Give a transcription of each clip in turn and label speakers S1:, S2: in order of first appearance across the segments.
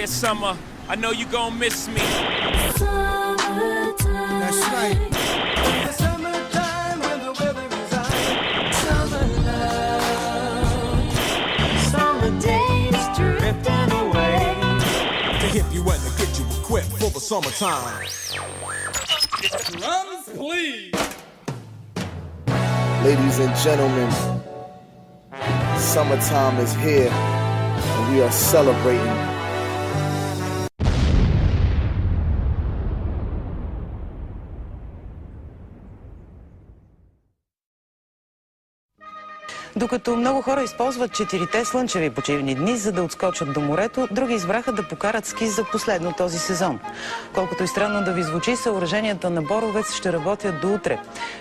S1: here, summer. I know you gon' miss me.
S2: Summertime.
S3: That's right.
S2: The summertime when the weather is hot. Summer love. Summer days drifting away.
S3: To hip you and to get you equipped for the summertime.
S1: Drums, please.
S4: Ladies and gentlemen, summertime is here, and we are celebrating.
S5: Докато много хора използват 4-те слънчеви почивни дни, за да отскочат до морето, други избраха да покарат ски за последно този сезон. Колкото и странно да ви звучи, съоръженията на Боровец ще работят до утре.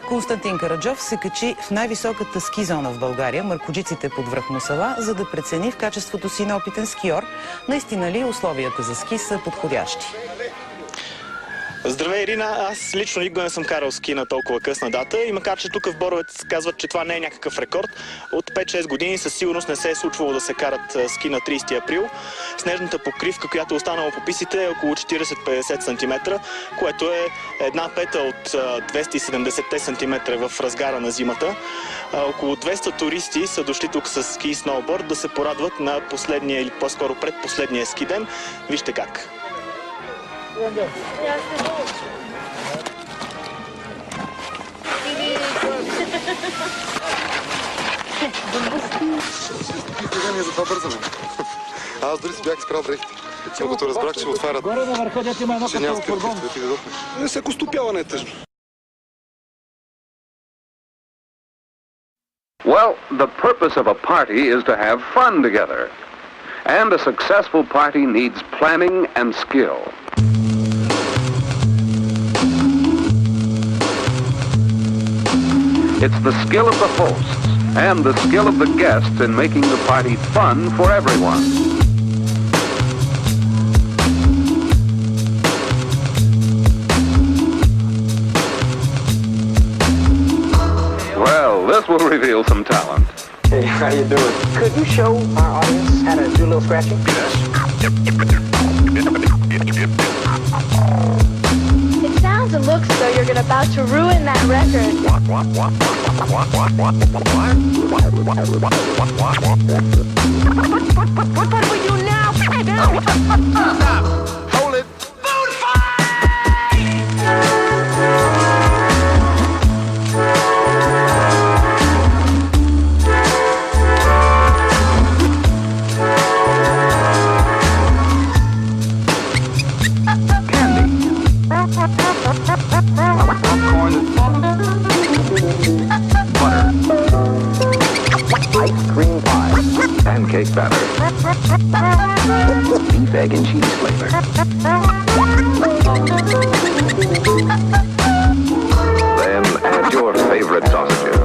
S5: Константин Караджов се качи в най-високата ски зона в България, Мъркоджиците под връх Мусала, за да прецени в качеството си на опитен скиор, наистина ли условията за ски са подходящи.
S6: Здравей, Ирина! Аз лично никога не съм карал ски на толкова късна дата и макар, че тук в Боровец казват, че това не е някакъв рекорд, от 5-6 години със сигурност не се е случвало да се карат ски на 30 април. Снежната покривка, която е останала по писите, е около 40-50 см, което е една пета от 270 см в разгара на зимата. Около 200 туристи са дошли тук с ски и сноуборд да се порадват на последния или по-скоро предпоследния ски ден. Вижте как.
S7: Ние за това бързаме. Аз дори си бях спрял дрехите. Но като разбрах, че отварят...
S8: Горе на върха, дето има едно като фургон.
S7: Всяко стопяване е тъжно.
S9: Well, the purpose of a party is to have fun together. And a successful party needs planning and skill. It's the skill of the hosts and the skill of the guests in making the party fun for everyone. Well, this will reveal some talent.
S10: Hey, how you doing? Could you show our audience how to do a little scratching?
S9: Yes.
S11: It sounds and looks as though you're about to ruin that record.
S9: What
S11: do we do now?
S9: Stop! Hold it! Food
S10: Popcorn.
S9: Butter.
S10: Ice cream pie.
S9: Pancake batter.
S10: Beef, egg, and cheese flavor.
S9: Then add your favorite sausages.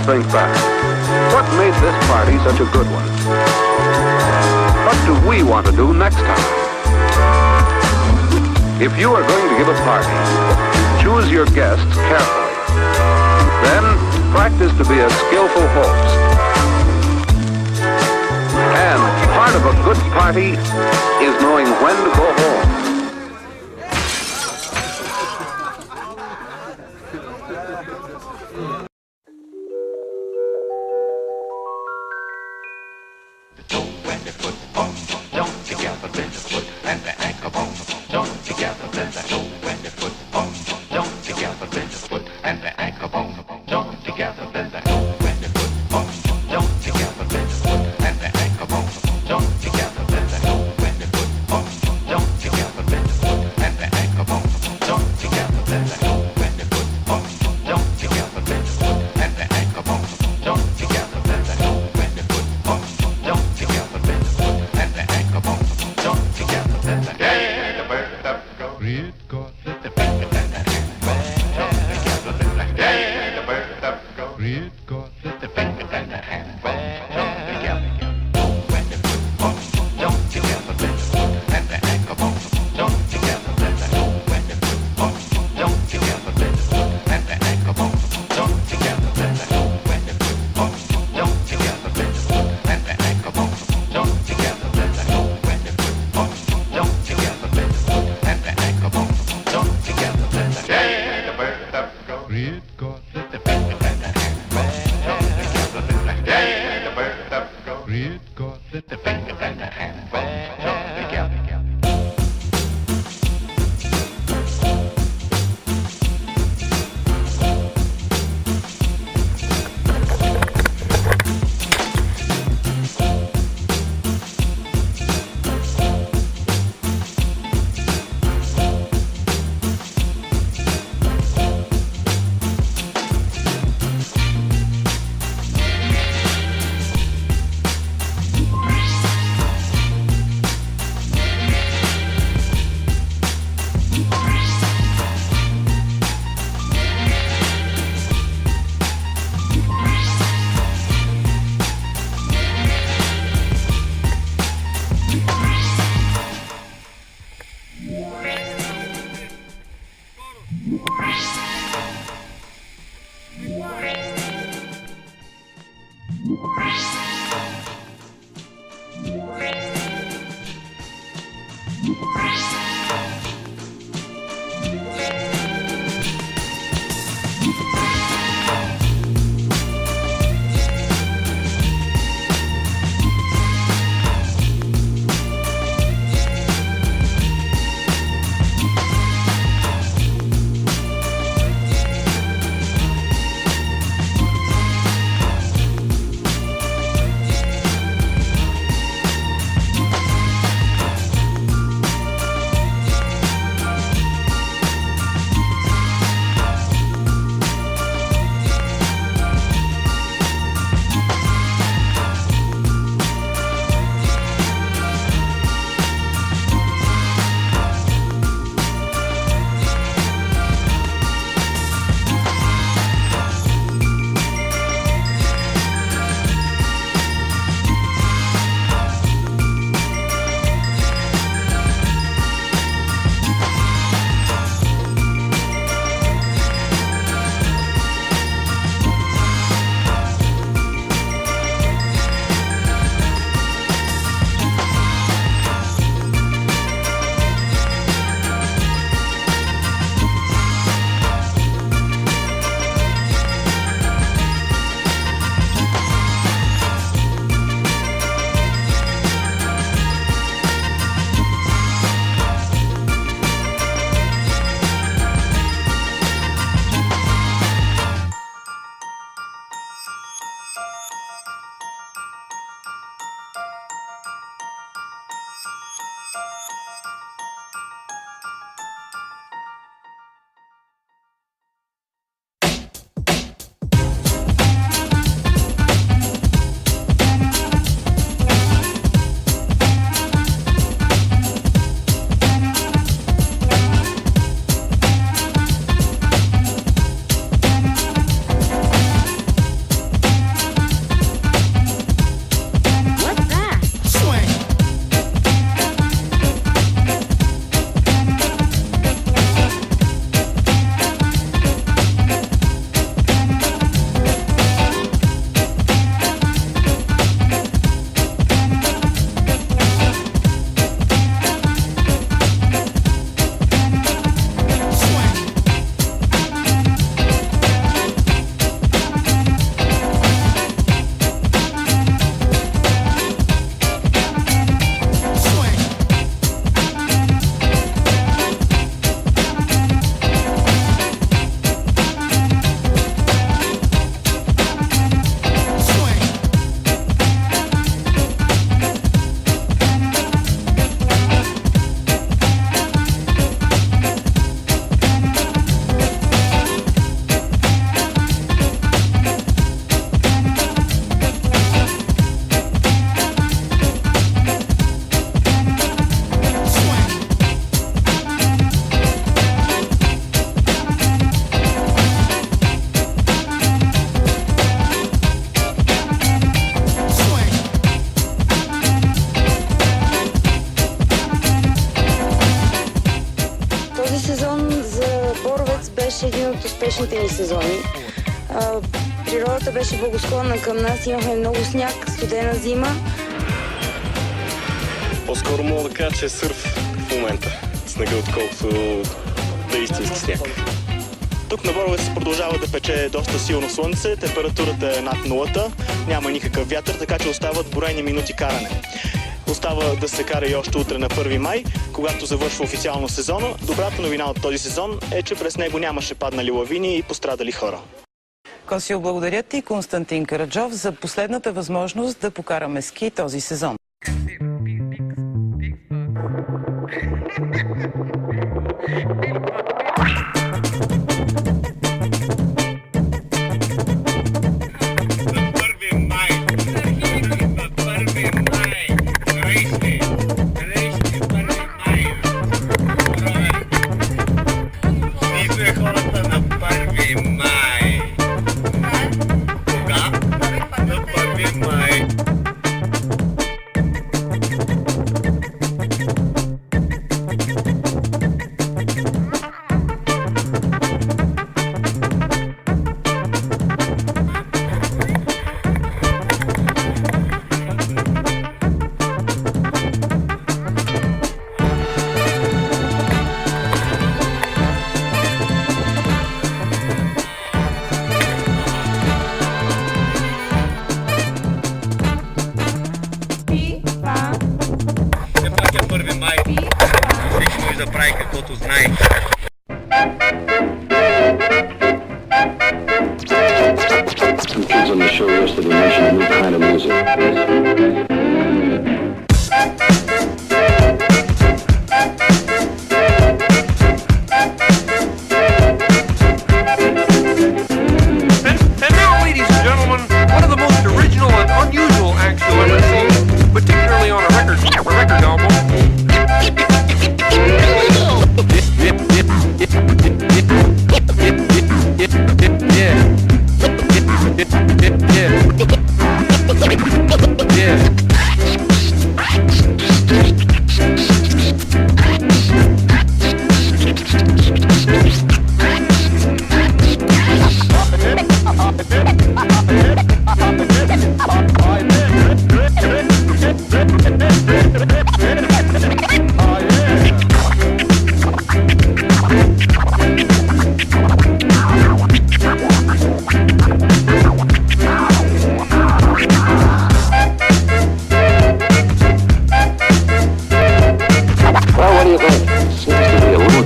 S9: Think back. What made this party such a good one? What do we want to do next time? If you are going to give a party, choose your guests carefully. Then practice to be a skillful host. And part of a good party is knowing when to go home.
S11: беше един от успешните ни сезони. Природата беше благосклонна към нас, имахме много сняг, студена зима.
S6: По-скоро мога да кажа, че е сърф в момента. Снега, отколкото да е истински сняг. Тук на Боровец продължава да пече доста силно слънце, температурата е над нулата, няма никакъв вятър, така че остават броени минути каране. Остава да се кара и още утре на 1 май, когато завършва официално сезона. Добрата новина от този сезон е, че през него нямаше паднали лавини и пострадали хора.
S5: Косио, благодаря ти, Константин Караджов, за последната възможност да покараме ски този сезон.
S9: Kids on the show yesterday mentioned a new kind of music.
S10: And now, ladies and gentlemen, one of the most original and unusual acts you'll ever see, particularly on a record album.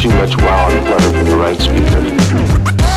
S9: Too much wow and flutter from the right speaker.